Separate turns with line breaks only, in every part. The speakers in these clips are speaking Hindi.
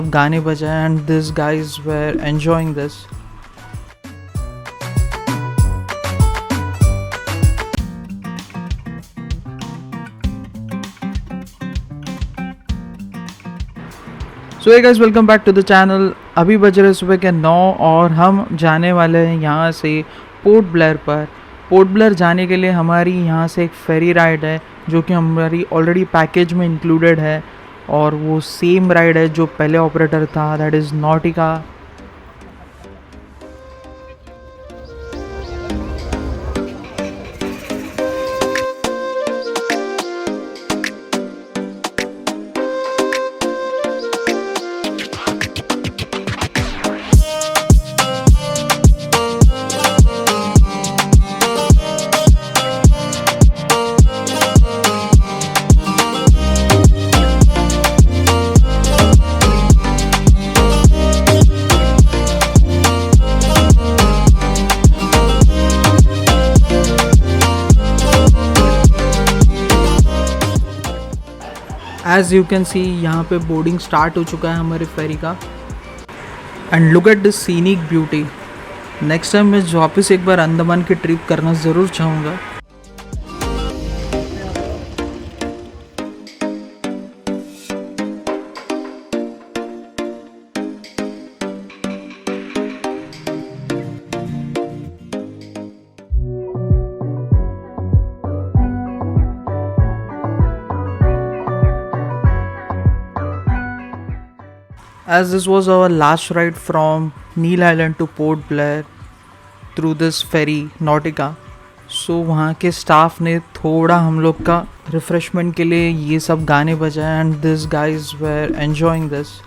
सब गाने बजाए and this guys were enjoying this. So hey guys, welcome back to the channel. अभी बज रहे सुबह के 9 और हम जाने वाले हैं यहाँ से पोर्ट ब्लेयर पर. पोर्ट ब्लेयर जाने के लिए हमारी यहाँ से एक फेरी राइड है जो कि हमारी ऑलरेडी पैकेज में इंक्लूडेड है, और वो सेम राइड है जो पहले ऑपरेटर था, that is Nautica. As you can see यहाँ पे बोर्डिंग स्टार्ट हो चुका है हमारे फेरी का. And look at this scenic beauty. Next time मैं वापस एक बार अंडमान की ट्रिप करना ज़रूर चाहूँगा. As this was our last ride from Neil Island to Port Blair through this ferry Nautica, so वहाँ के स्टाफ ने थोड़ा हम लोग का रिफ्रेशमेंट के लिए ये सब गाने बजाए and this guys were enjoying this.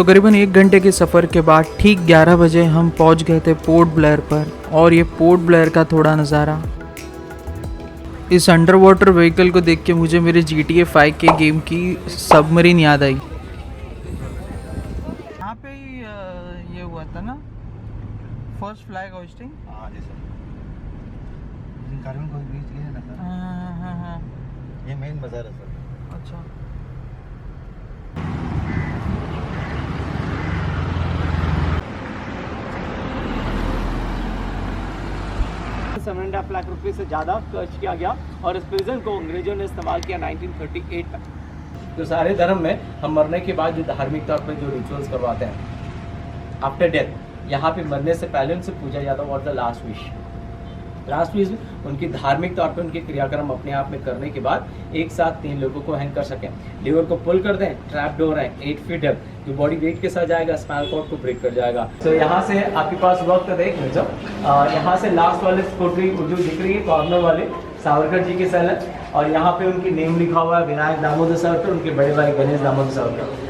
करीबन 1 घंटे के सफ़र के बाद ठीक 11 बजे हम पहुंच गए थे पोर्ट ब्लेयर पर। और ये पोर्ट ब्लेयर का थोड़ा नज़ारा, इस अंडर वाटर व्हीकल को देख के मुझे मेरे GTA 5 के गेम की सबमरीन याद आई। यहाँ पे ही ये हुआ था ना फर्स्ट फ्लैग होस्टिंग।
हाँ जी सर, कार्बन कोई बीच गया ना सर।
हाँ।
ये मेन बाजार है सर।
अच्छा।
$7.5 लाख रुपए से ज़्यादा खर्च किया गया और इस प्रिजन को अंग्रेजों ने इस्तेमाल किया 1938 तक। तो सारे धर्म में हम मरने के बाद जो धार्मिक तौर पर जो रिचुअल्स करवाते हैं आफ्टर डेथ, यहाँ पे मरने से पहले उनसे पूछा जाता है what the last wish. Last wish उनकी धार्मिक तौर पे उनके क्रियाक्रम अपने आप में करने के बाद एक साथ 3 लोगों को हैंग कर सकें। लीवर को पुल कर दें, ट्रैप डोर है 8 फीट है, जो बॉडी वेट के साथ जाएगा स्पाइनल कॉर्ड को ब्रेक कर जाएगा। तो यहाँ से आपके पास वक्त देख लीजिए, यहाँ से लास्ट वाले स्कूटरी जो दिख रही है कॉर्नर वाले सावरकर जी के सेल है और यहाँ पे उनकी नेम लिखा हुआ है विनायक दामोदर सावरकर, उनके बड़े भाई गणेश दामोदर सावरकर।